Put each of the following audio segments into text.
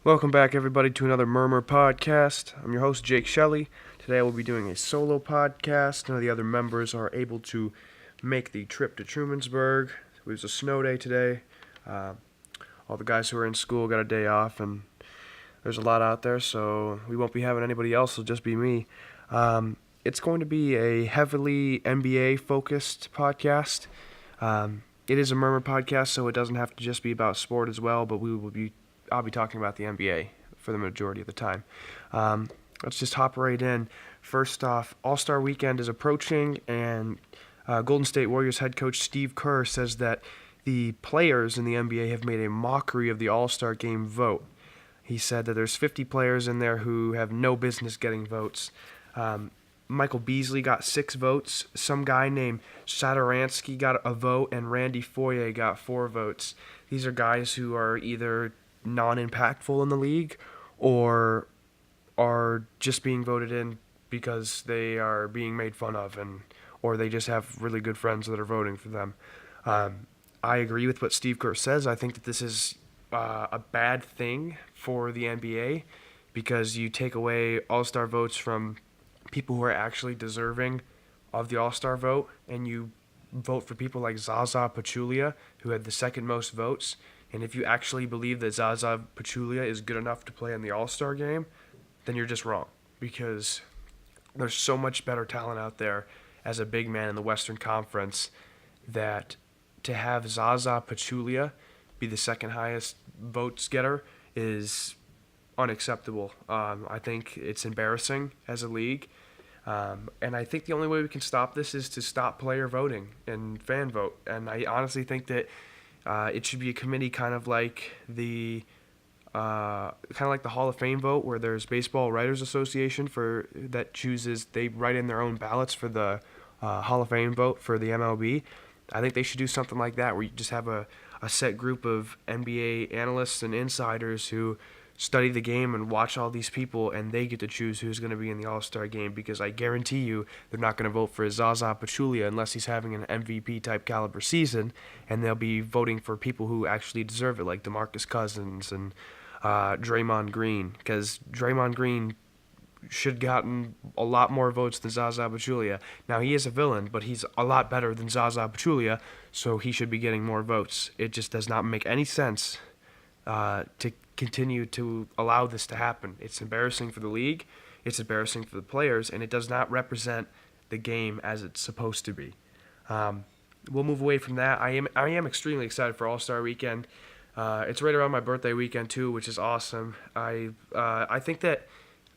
Welcome back, everybody, to another Murmur Podcast. I'm your host, Jake Shelley. Today we'll be doing a solo podcast. None of the other members are able to make the trip to Trumansburg. It was a snow day today. All the guys who are in school got a day off, and there's a lot out there, so we won't be having anybody else. It'll just be me. It's going to be a heavily NBA-focused podcast. It is a Murmur Podcast, so it doesn't have to just be about sport as well, but I'll be talking about the NBA for the majority of the time. Let's just hop right in. First off, All-Star Weekend is approaching, and Golden State Warriors head coach Steve Kerr says that the players in the NBA have made a mockery of the All-Star Game vote. He said that there's 50 players in there who have no business getting votes. Michael Beasley got 6 votes. Some guy named Satoransky got a vote, and Randy Foye got 4 votes. These are guys who are either non-impactful in the league or are just being voted in because they are being made fun of or they just have really good friends that are voting for them. I agree with what Steve Kerr says. I think that this is a bad thing for the NBA because you take away all-star votes from people who are actually deserving of the all-star vote, and you vote for people like Zaza Pachulia, who had the second most votes. And if you actually believe that Zaza Pachulia is good enough to play in the All-Star game, then you're just wrong, because there's so much better talent out there as a big man in the Western Conference that to have Zaza Pachulia be the second highest votes getter is unacceptable. I think it's embarrassing as a league. And I think the only way we can stop this is to stop player voting and fan vote. And I honestly think that it should be a committee kind of like the Hall of Fame vote, where there's Baseball Writers Association they write in their own ballots for the Hall of Fame vote for the MLB. I think they should do something like that, where you just have a set group of NBA analysts and insiders who study the game and watch all these people, and they get to choose who's going to be in the All-Star game, because I guarantee you they're not going to vote for Zaza Pachulia unless he's having an MVP-type caliber season, and they'll be voting for people who actually deserve it, like DeMarcus Cousins and Draymond Green, because Draymond Green should have gotten a lot more votes than Zaza Pachulia. Now, he is a villain, but he's a lot better than Zaza Pachulia, so he should be getting more votes. It just does not make any sense to continue to allow this to happen. It's embarrassing for the league, it's embarrassing for the players, and it does not represent the game as it's supposed to be. We'll move away from that. I am extremely excited for All-Star Weekend. It's right around my birthday weekend too, which is awesome. I think that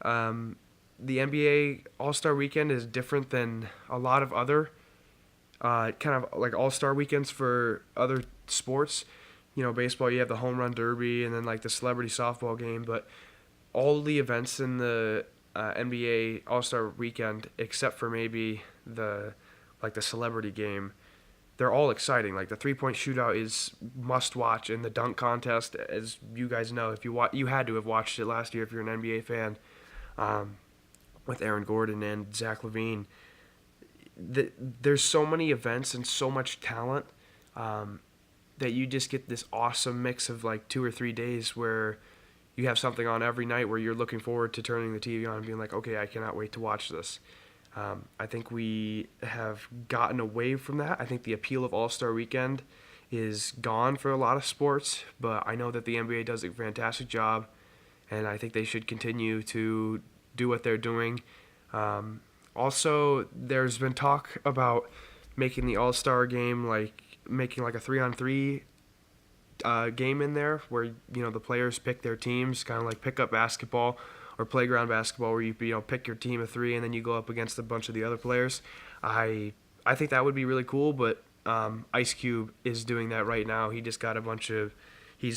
the NBA All-Star Weekend is different than a lot of other kind of like All-Star weekends for other sports. You know, baseball, you have the home run derby and then like the celebrity softball game, but all the events in the NBA All-Star Weekend, except for maybe the celebrity game, they're all exciting. Like the 3-point shootout is must watch, and the dunk contest, as you guys know, if you had to have watched it last year if you're an NBA fan, with Aaron Gordon and Zach LaVine. There's so many events and so much talent that you just get this awesome mix of like 2 or 3 days where you have something on every night where you're looking forward to turning the TV on and being like, okay, I cannot wait to watch this. I think we have gotten away from that. I think the appeal of All-Star Weekend is gone for a lot of sports, but I know that the NBA does a fantastic job, and I think they should continue to do what they're doing. Also, there's been talk about making the All-Star game making like a 3-on-3 game in there where, you know, the players pick their teams, kind of like pickup basketball or playground basketball, where you pick your team of 3 and then you go up against a bunch of the other players. I think that would be really cool, but Ice Cube is doing that right now. He's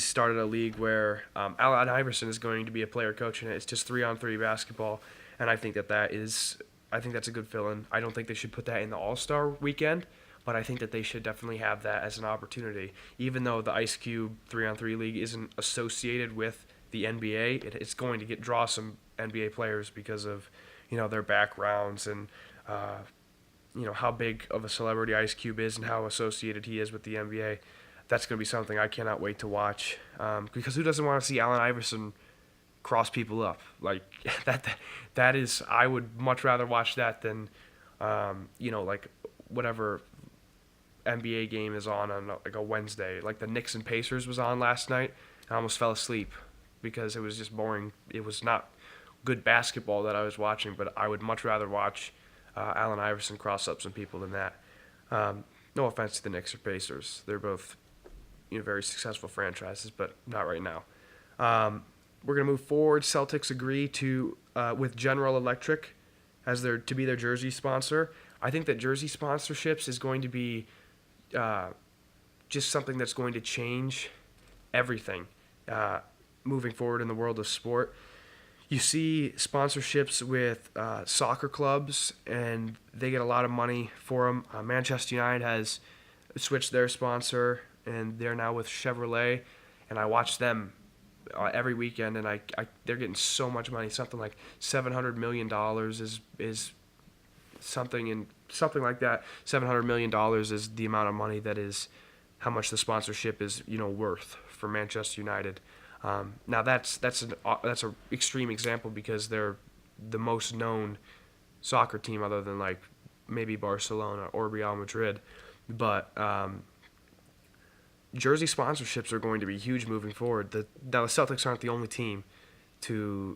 started a league where Allen Iverson is going to be a player coach in it. It's just 3-on-3 basketball, and I think that's a good fill-in. I don't think they should put that in the All-Star Weekend, but I think that they should definitely have that as an opportunity. Even though the Ice Cube 3-on-3 league isn't associated with the NBA, it's going to draw some NBA players because of, you know, their backgrounds and how big of a celebrity Ice Cube is and how associated he is with the NBA. That's going to be something I cannot wait to watch, because who doesn't want to see Allen Iverson cross people up. Like that is, I would much rather watch that than like whatever NBA game is on like a Wednesday. Like the Knicks and Pacers was on last night. I almost fell asleep because it was just boring. It was not good basketball that I was watching, but I would much rather watch Allen Iverson cross up some people than that. No offense to the Knicks or Pacers. They're both very successful franchises, but not right now. We're going to move forward. Celtics agree to with General Electric as to be their jersey sponsor. I think that jersey sponsorships is going to be just something that's going to change everything moving forward in the world of sport. You see sponsorships with soccer clubs, and they get a lot of money for them. Manchester United has switched their sponsor, and they're now with Chevrolet, and I watch them every weekend, and they're getting so much money. Something like $700 million is something like that. $700 million is the amount of money that is how much the sponsorship is worth for Manchester United. Now that's an extreme example because they're the most known soccer team other than like maybe Barcelona or Real Madrid, but jersey sponsorships are going to be huge moving forward. Now the Celtics aren't the only team to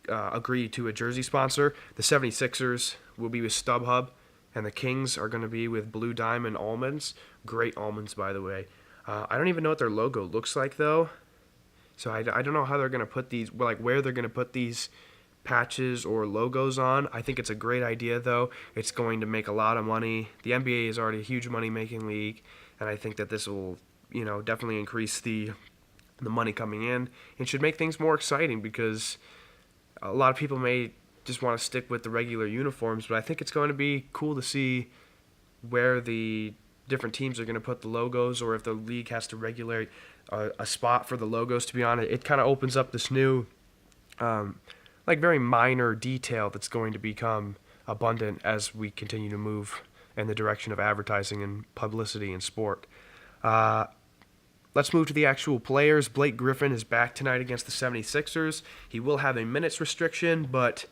agree to a jersey sponsor. The 76ers will be with StubHub, and the Kings are going to be with Blue Diamond Almonds. Great almonds, by the way. I don't even know what their logo looks like though. So I don't know how they're going to put these, like where they're going to put these patches or logos on. I think it's a great idea, though. It's going to make a lot of money. The NBA is already a huge money-making league, and I think that this will, definitely increase the money coming in. It should make things more exciting because a lot of people may just want to stick with the regular uniforms, but I think it's going to be cool to see where the different teams are going to put the logos, or if the league has to regulate a spot for the logos to be on it. It kind of opens up this new, very minor detail that's going to become abundant as we continue to move in the direction of advertising and publicity in sport. Let's move to the actual players. Blake Griffin is back tonight against the 76ers. He will have a minutes restriction, but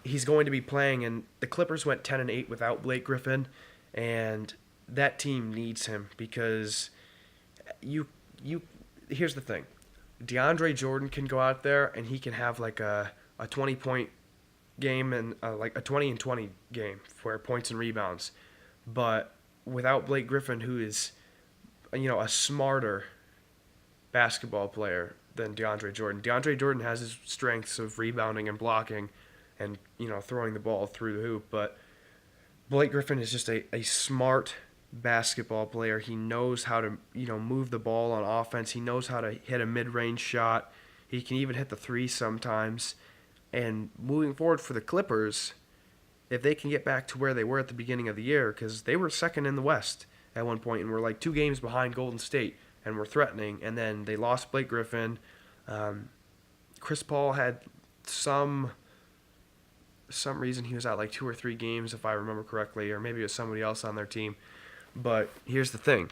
he's going to be playing, and the Clippers went 10-8 without Blake Griffin, and that team needs him because here's the thing. DeAndre Jordan can go out there and he can have like a 20-point game and like a 20-20 game for points and rebounds. But without Blake Griffin, who is a smarter basketball player than DeAndre Jordan. DeAndre Jordan has his strengths of rebounding and blocking and throwing the ball through the hoop, but Blake Griffin is just a smart basketball player. He knows how to move the ball on offense. He knows how to hit a mid-range shot. He can even hit the three sometimes. And moving forward for the Clippers, if they can get back to where they were at the beginning of the year, because they were second in the West at one point and were like 2 games behind Golden State and were threatening, and then they lost Blake Griffin. Chris Paul had some reason he was out like 2 or 3 games if I remember correctly, or maybe it was somebody else on their team. But here's the thing.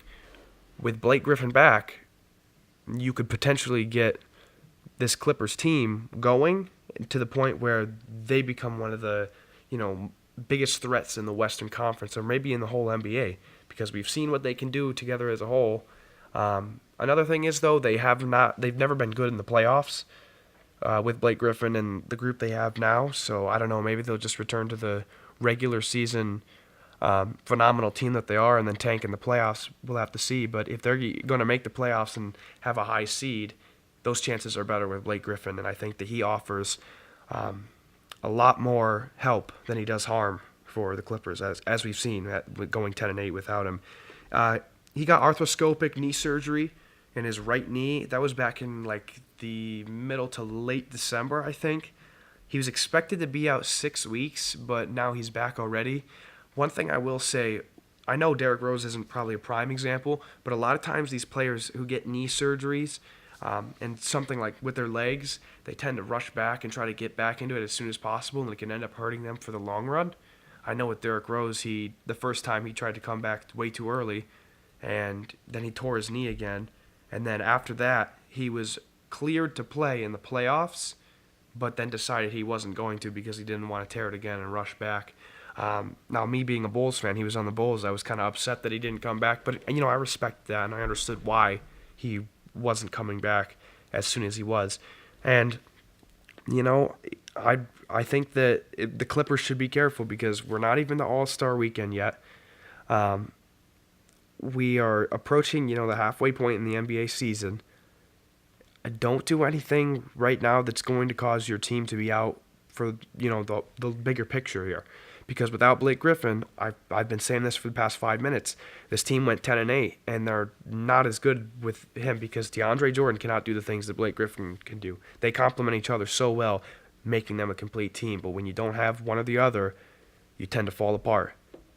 With Blake Griffin back, you could potentially get this Clippers team going to the point where they become one of the, biggest threats in the Western Conference, or maybe in the whole NBA, because we've seen what they can do together as a whole. Another thing is, though, they've never been good in the playoffs with Blake Griffin and the group they have now. So I don't know, maybe they'll just return to the regular season phenomenal team that they are and then tank in the playoffs. We'll have to see. But if they're going to make the playoffs and have a high seed, those chances are better with Blake Griffin, and I think that he offers a lot more help than he does harm for the Clippers, as we've seen going 10-8 without him. He got arthroscopic knee surgery in his right knee. That was back in like the middle to late December, I think. He was expected to be out 6 weeks, but now he's back already. One thing I will say, I know Derrick Rose isn't probably a prime example, but a lot of times these players who get knee surgeries and something like with their legs, they tend to rush back and try to get back into it as soon as possible, and it can end up hurting them for the long run. I know with Derrick Rose, the first time he tried to come back way too early, and then he tore his knee again, and then after that, he was cleared to play in the playoffs, but then decided he wasn't going to because he didn't want to tear it again and rush back. Now, me being a Bulls fan, he was on the Bulls. I was kind of upset that he didn't come back, but I respect that, and I understood why he wasn't coming back as soon as he was. And I think that the Clippers should be careful because we're not even the All-Star weekend yet. We are approaching the halfway point in the NBA season. Don't do anything right now that's going to cause your team to be out for the bigger picture here. Because without Blake Griffin, I've been saying this for the past 5 minutes, this team went 10-8, and they're not as good with him because DeAndre Jordan cannot do the things that Blake Griffin can do. They complement each other so well, making them a complete team. But when you don't have one or the other, you tend to fall apart.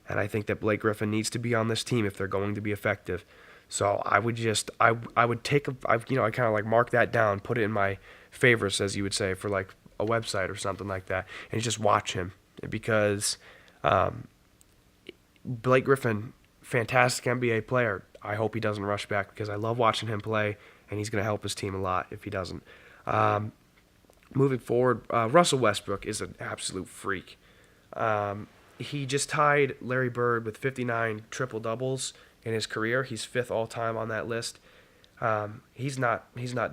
And I think that Blake Griffin needs to be on this team if they're going to be effective. So I would take I kind of like mark that down, put it in my favorites, as you would say, for like a website or something like that, and just watch him. Because Blake Griffin, fantastic NBA player. I hope he doesn't rush back because I love watching him play, and he's going to help his team a lot if he doesn't. Moving forward, Russell Westbrook is an absolute freak. He just tied Larry Bird with 59 triple-doubles in his career. He's 5th all-time on that list. He's not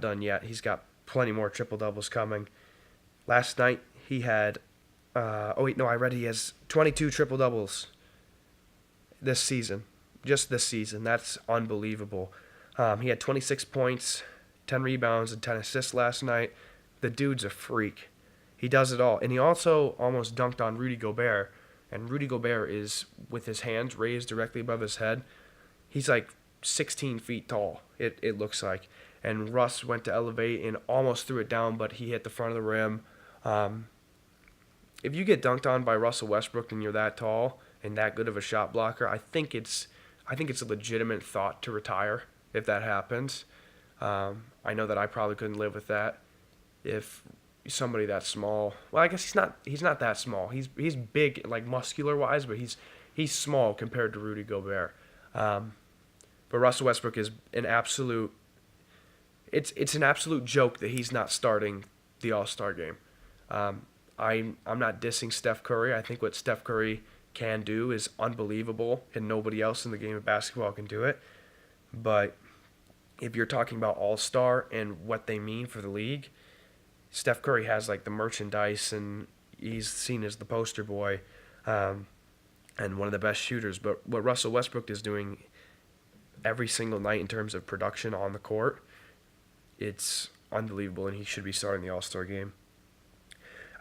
done yet. He's got plenty more triple-doubles coming. Last night, he had I read he has 22 triple-doubles this season. Just this season. That's unbelievable. He had 26 points, 10 rebounds, and 10 assists last night. The dude's a freak. He does it all. And he also almost dunked on Rudy Gobert. And Rudy Gobert is, with his hands raised directly above his head, he's like 16 feet tall, it looks like. And Russ went to elevate and almost threw it down, but he hit the front of the rim. If you get dunked on by Russell Westbrook and you're that tall and that good of a shot blocker, I think it's a legitimate thought to retire if that happens. I know that I probably couldn't live with that if somebody that small. Well, I guess he's not that small. He's big, like muscular wise, but he's small compared to Rudy Gobert. But Russell Westbrook is an absolute. It's an absolute joke that he's not starting the All-Star game. I'm not dissing Steph Curry. I think what Steph Curry can do is unbelievable, and nobody else in the game of basketball can do it. But if you're talking about All-Star and what they mean for the league, Steph Curry has like the merchandise, and he's seen as the poster boy, and one of the best shooters. But what Russell Westbrook is doing every single night in terms of production on the court, it's unbelievable, and he should be starting the All-Star game.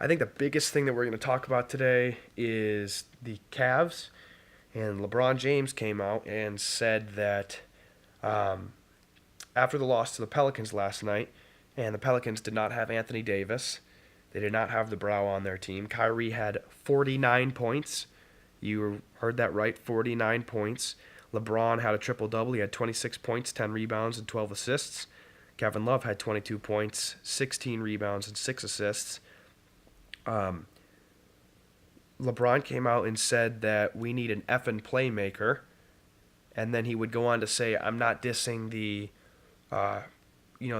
I think the biggest thing that we're going to talk about today is the Cavs, and LeBron James came out and said that after the loss to the Pelicans last night, and the Pelicans did not have Anthony Davis, they did not have the Brow on their team. Kyrie had 49 points. You heard that right, 49 points. LeBron had a triple-double. He had 26 points, 10 rebounds, and 12 assists. Kevin Love had 22 points, 16 rebounds, and 6 assists. LeBron came out and said that we need an effing playmaker, and then he would go on to say, I'm not dissing the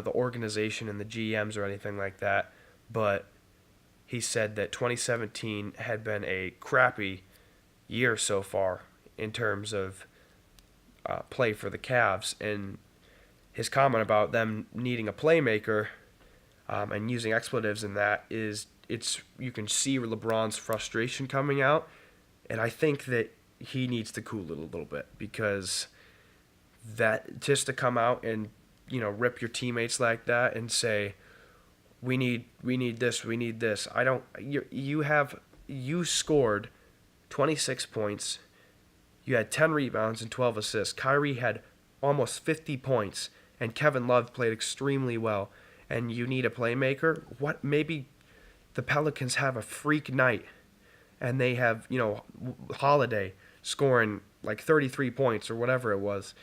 organization and the GMs or anything like that, but he said that 2017 had been a crappy year so far in terms of play for the Cavs, and his comment about them needing a playmaker and using expletives in that is you can see LeBron's frustration coming out, and I think that he needs to cool it a little bit, because that just to come out and rip your teammates like that and say we need this. You scored 26 points. You had 10 rebounds and 12 assists. Kyrie had almost 50 points, and Kevin Love played extremely well. And you need a playmaker. Maybe the Pelicans have a freak night, and they have Holiday scoring like 33 points or whatever it was.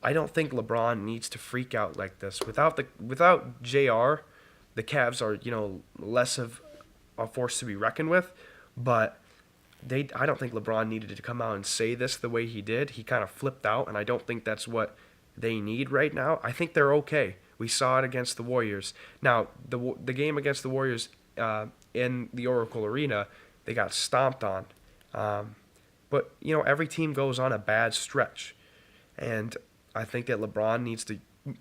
I don't think LeBron needs to freak out like this. Without JR, the Cavs are less of a force to be reckoned with. But I don't think LeBron needed to come out and say this the way he did. He kind of flipped out, and I don't think that's what they need right now. I think they're okay We saw it against the Warriors. Now, the game against the Warriors in the Oracle Arena, they got stomped on. But, every team goes on a bad stretch. And I think that LeBron needs to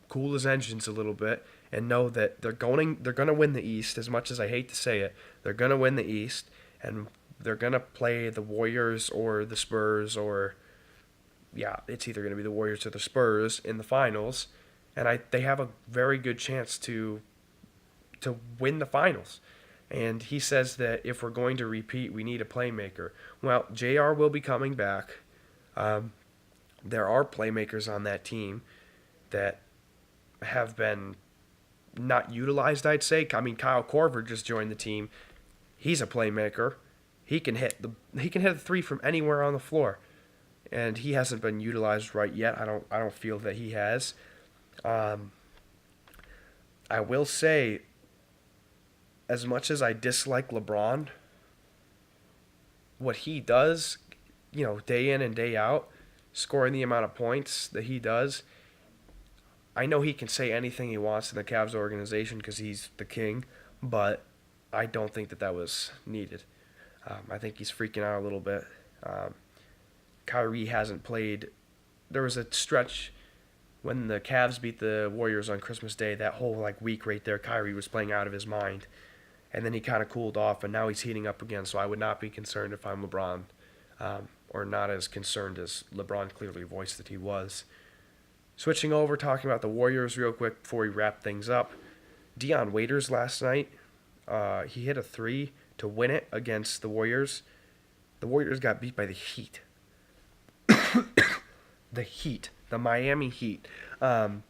cool his engines a little bit and know that they're going to win the East. As much as I hate to say it, they're going to win the East, and they're going to play the Warriors or the Spurs, or it's either going to be the Warriors or the Spurs in the finals, and they have a very good chance to win the finals. And he says that if we're going to repeat, we need a playmaker. Well, JR will be coming back. There are playmakers on that team that have been not utilized, I'd say. I mean, Kyle Korver just joined the team. He's a playmaker. He can hit a three from anywhere on the floor, and he hasn't been utilized right yet. I don't feel that he has. I will say, as much as I dislike LeBron, what he does, day in and day out, scoring the amount of points that he does, I know he can say anything he wants in the Cavs organization because he's the king, but I don't think that was needed. I think he's freaking out a little bit. Kyrie hasn't played. There was a stretch when the Cavs beat the Warriors on Christmas Day, that whole week right there, Kyrie was playing out of his mind. And then he kind of cooled off, and now he's heating up again, so I would not be concerned if I'm LeBron, or not as concerned as LeBron clearly voiced that he was. Switching over, talking about the Warriors real quick before we wrap things up. Dion Waiters last night, he hit a three to win it against the Warriors. The Warriors got beat by the Heat. The Miami Heat. One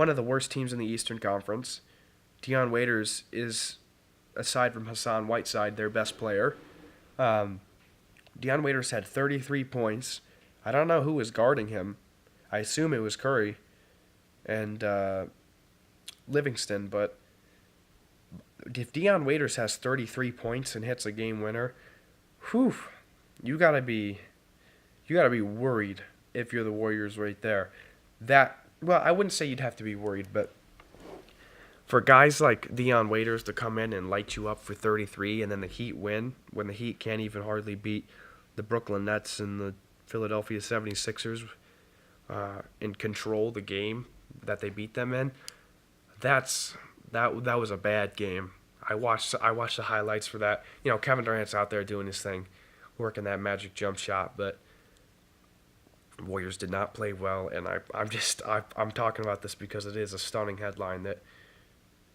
of the worst teams in the Eastern Conference. Dion Waiters is, aside from Hassan Whiteside, their best player. Dion Waiters had 33 points. I don't know who was guarding him. I assume it was Curry and Livingston, but if Dion Waiters has 33 points and hits a game winner, you gotta be worried if you're the Warriors right there. I wouldn't say you'd have to be worried, but for guys like Dion Waiters to come in and light you up for 33 and then the Heat win, when the Heat can't even hardly beat the Brooklyn Nets and the Philadelphia 76ers and control the game that they beat them in, that was a bad game. I watched the highlights for that. Kevin Durant's out there doing his thing, working that magic jump shot, but Warriors did not play well, and I'm talking about this because it is a stunning headline that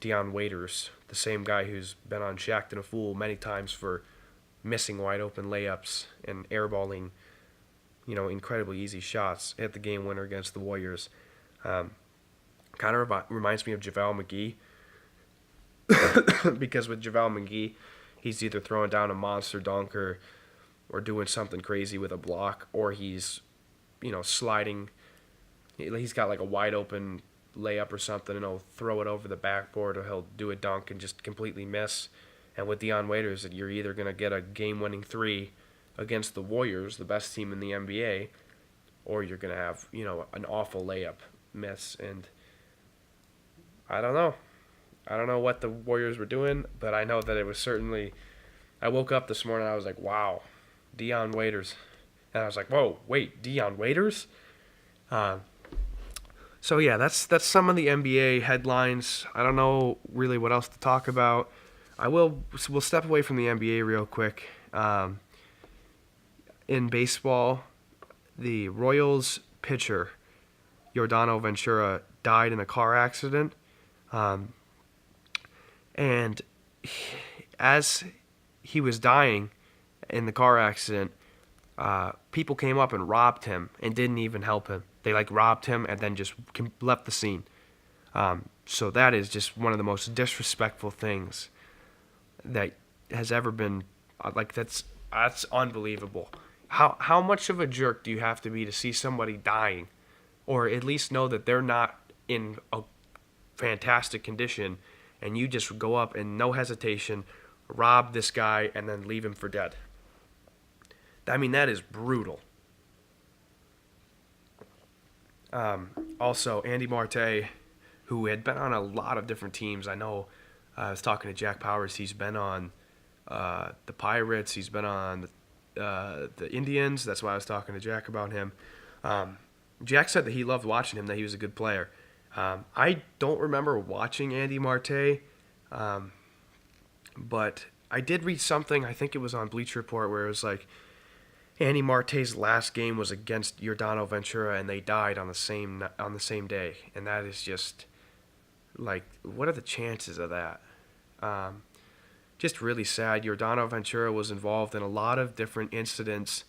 Dion Waiters, the same guy who's been on Shaqtin' a Fool many times for missing wide open layups and airballing, incredibly easy shots, hit the game winner against the Warriors. Kind of reminds me of JaVale McGee, because with JaVale McGee, he's either throwing down a monster dunk or doing something crazy with a block, or he's sliding. He's got a wide open layup or something, and he'll throw it over the backboard, or he'll do a dunk and just completely miss. And with Dion Waiters, you're either going to get a game-winning three against the Warriors, the best team in the NBA, or you're going to have, an awful layup miss. And I don't know what the Warriors were doing, but I know that it was certainly, I woke up this morning and I was like, wow, Dion Waiters. And I was like, whoa, wait, Dion Waiters? So yeah, that's some of the NBA headlines. I don't know really what else to talk about. We'll step away from the NBA real quick. In baseball, the Royals pitcher, Yordano Ventura, died in a car accident. And as he was dying in the car accident, people came up and robbed him and didn't even help him. They robbed him and then just left the scene. So that is just one of the most disrespectful things that has ever been. That's unbelievable. How much of a jerk do you have to be to see somebody dying, or at least know that they're not in a fantastic condition, and you just go up and no hesitation rob this guy and then leave him for dead? I mean, that is brutal. Also, Andy Marte who had been on a lot of different teams. I know I was talking to Jack Powers. He's been on the Pirates. He's been on the Indians. That's why I was talking to Jack about him. Jack said that he loved watching him, that he was a good player. I don't remember watching Andy Marte, but I did read something, I think it was on Bleacher Report, where it was like Andy Marte's last game was against Giordano Ventura, and they died on the same day. And that is just, like, what are the chances of that? Just really sad. Giordano Ventura was involved in a lot of different incidents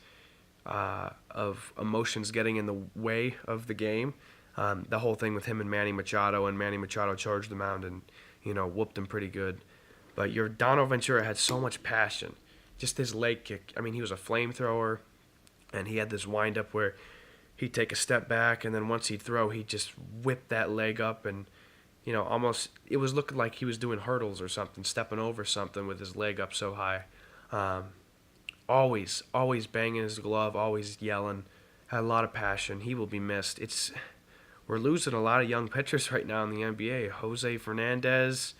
of emotions getting in the way of the game. The whole thing with him and Manny Machado charged the mound and, whooped him pretty good. But Giordano Ventura had so much passion. Just his leg kick. I mean, he was a flamethrower, and he had this wind-up where he'd take a step back, and then once he'd throw, he'd just whip that leg up, and, almost, it was looking like he was doing hurdles or something, stepping over something with his leg up so high. Always banging his glove, always yelling, had a lot of passion. He will be missed. We're losing a lot of young pitchers right now in the NBA. Jose Fernandez,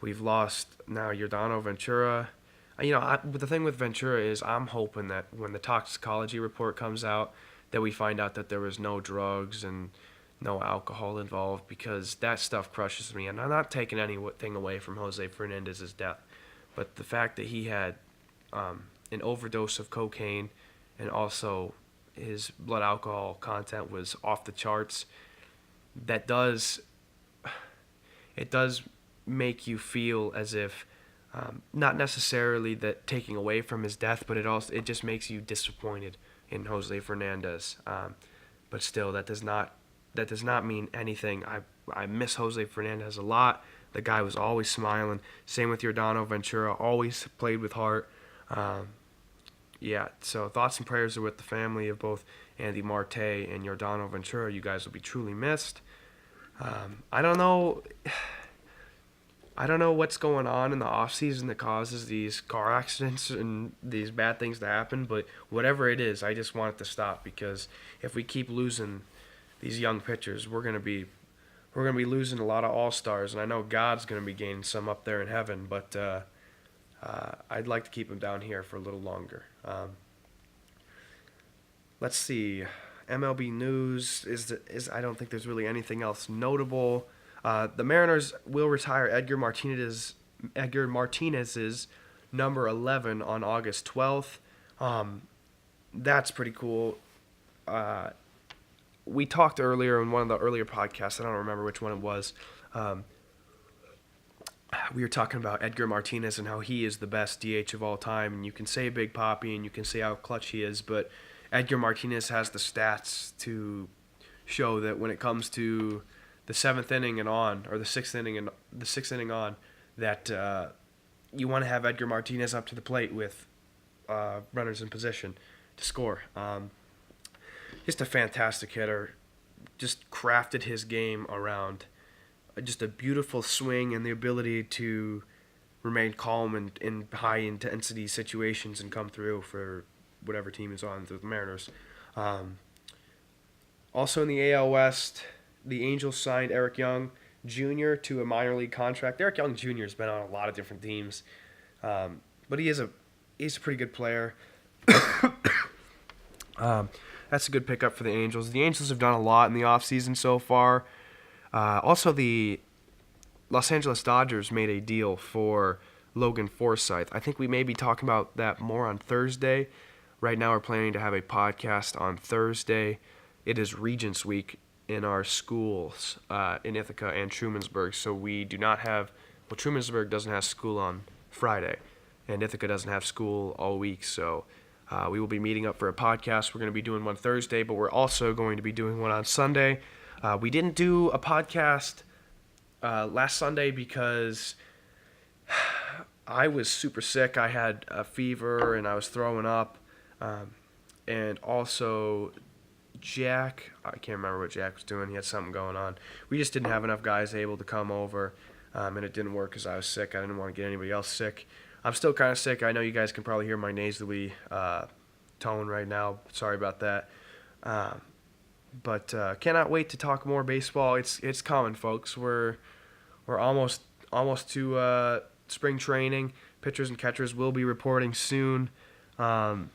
we've lost now Giordano Ventura. But the thing with Ventura is I'm hoping that when the toxicology report comes out, that we find out that there was no drugs and no alcohol involved, because that stuff crushes me. And I'm not taking anything away from Jose Fernandez's death, but the fact that he had an overdose of cocaine and also his blood alcohol content was off the charts, it does make you feel as if, not necessarily that taking away from his death, but it just makes you disappointed in Jose Fernandez. But still, that does not mean anything. I miss Jose Fernandez a lot. The guy was always smiling. Same with Giordano Ventura, always played with heart. So thoughts and prayers are with the family of both Andy Marte and Giordano Ventura. You guys will be truly missed. I don't know what's going on in the offseason that causes these car accidents and these bad things to happen, but whatever it is, I just want it to stop, because if we keep losing these young pitchers, we're gonna be losing a lot of all-stars, and I know God's gonna be gaining some up there in heaven, but I'd like to keep him down here for a little longer. Let's see. MLB news is I don't think there's really anything else notable. The Mariners will retire Edgar Martinez's number 11 on August 12th. That's pretty cool. We talked earlier in one of the earlier podcasts, I don't remember which one it was. We were talking about Edgar Martinez and how he is the best DH of all time. And you can say Big Papi and you can say how clutch he is, but Edgar Martinez has the stats to show that when it comes to the seventh inning and on, or the sixth inning on, that you want to have Edgar Martinez up to the plate with runners in position to score. Just a fantastic hitter. Just crafted his game around just a beautiful swing and the ability to remain calm in high-intensity situations and come through for whatever team is on, the Mariners. Also in the AL West, the Angels signed Eric Young Jr. to a minor league contract. Eric Young Jr. has been on a lot of different teams, but he's a pretty good player. That's a good pickup for the Angels. The Angels have done a lot in the offseason so far. Also, the Los Angeles Dodgers made a deal for Logan Forsythe. I think we may be talking about that more on Thursday. Right now we're planning to have a podcast on Thursday. It is Regents Week in our schools in Ithaca and Trumansburg, so we do not have, Trumansburg doesn't have school on Friday, and Ithaca doesn't have school all week, so we will be meeting up for a podcast. We're going to be doing one Thursday, but we're also going to be doing one on Sunday. We didn't do a podcast last Sunday because I was super sick. I had a fever and I was throwing up. And also Jack, I can't remember what Jack was doing. He had something going on. We just didn't have enough guys able to come over, and it didn't work because I was sick. I didn't want to get anybody else sick. I'm still kind of sick. I know you guys can probably hear my nasally tone right now. Sorry about that. But cannot wait to talk more baseball. It's coming, folks. We're almost to spring training. Pitchers and catchers will be reporting soon. Can't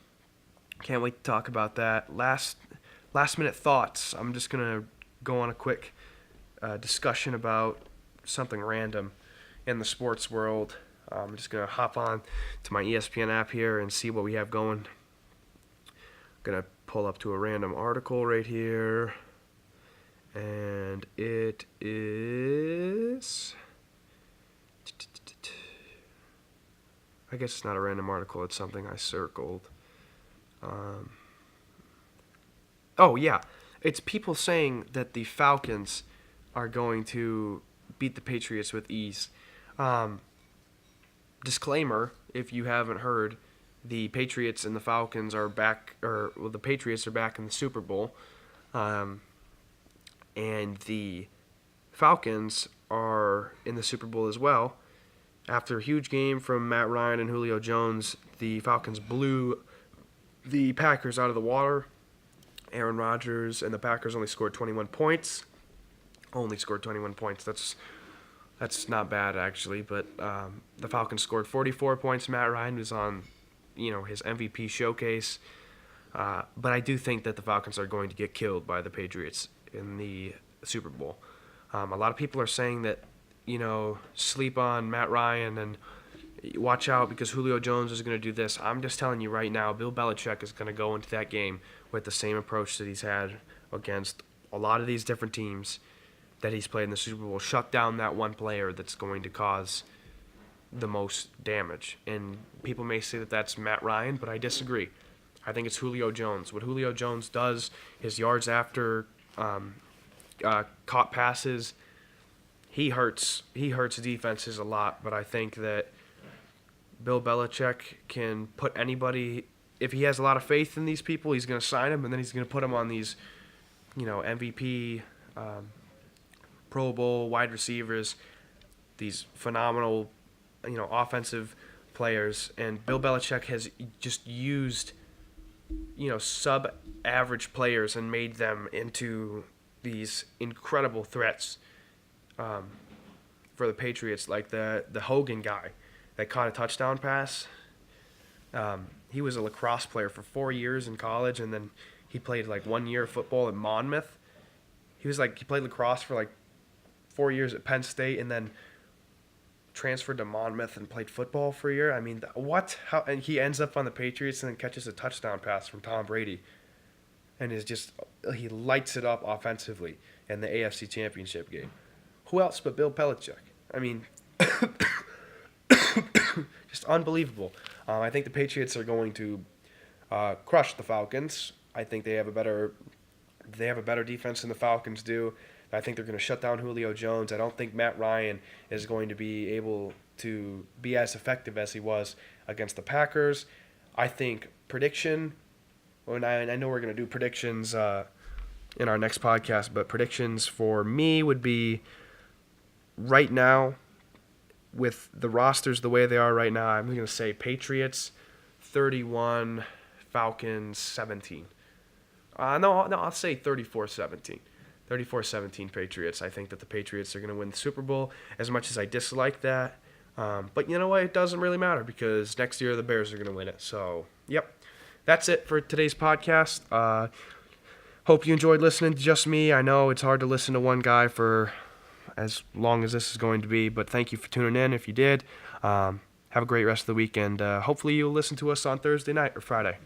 wait to talk about that. Last minute thoughts. I'm just gonna go on a quick discussion about something random in the sports world. I'm just gonna hop on to my ESPN app here and see what we have going. Gonna pull up to a random article right here, and it is, I guess it's not a random article, it's something I circled. Oh yeah, it's people saying that the Falcons are going to beat the Patriots with ease. Disclaimer, if you haven't heard, the Patriots and the Falcons are back, the Patriots are back in the Super Bowl, and the Falcons are in the Super Bowl as well. After a huge game from Matt Ryan and Julio Jones, the Falcons blew the Packers out of the water. Aaron Rodgers and the Packers only scored 21 points. That's not bad, actually, but the Falcons scored 44 points. Matt Ryan was on his MVP showcase. But I do think that the Falcons are going to get killed by the Patriots in the Super Bowl. A lot of people are saying that, sleep on Matt Ryan and watch out because Julio Jones is going to do this. I'm just telling you right now, Bill Belichick is going to go into that game with the same approach that he's had against a lot of these different teams that he's played in the Super Bowl. Shut down that one player that's going to cause the most damage. And people may say that that's Matt Ryan, but I disagree. I think it's Julio Jones. What Julio Jones does, his yards after caught passes, he hurts defenses a lot. But I think that Bill Belichick can put anybody, if he has a lot of faith in these people, he's going to sign them, and then he's going to put them on these, MVP, Pro Bowl wide receivers, these phenomenal, offensive players. And Bill Belichick has just used, sub-average players and made them into these incredible threats for the Patriots, like the Hogan guy that caught a touchdown pass. He was a lacrosse player for 4 years in college, and then he played 1 year of football at Monmouth. He played lacrosse for 4 years at Penn State, and then transferred to Monmouth and played football for a year. I mean, what? How? And he ends up on the Patriots and then catches a touchdown pass from Tom Brady, and he lights it up offensively in the AFC Championship game. Who else but Bill Belichick? I mean, just unbelievable. I think the Patriots are going to crush the Falcons. I think they have a better defense than the Falcons do. I think they're going to shut down Julio Jones. I don't think Matt Ryan is going to be able to be as effective as he was against the Packers. I think prediction, and I know we're going to do predictions in our next podcast, but predictions for me would be right now, with the rosters the way they are right now, I'm going to say Patriots 31, Falcons 17. No, I'll say 34-17. 34-17 Patriots. I think that the Patriots are going to win the Super Bowl, as much as I dislike that. But you know what? It doesn't really matter because next year the Bears are going to win it. So, yep. That's it for today's podcast. Hope you enjoyed listening to just me. I know it's hard to listen to one guy for as long as this is going to be, but thank you for tuning in if you did. Have a great rest of the week, and hopefully you'll listen to us on Thursday night or Friday.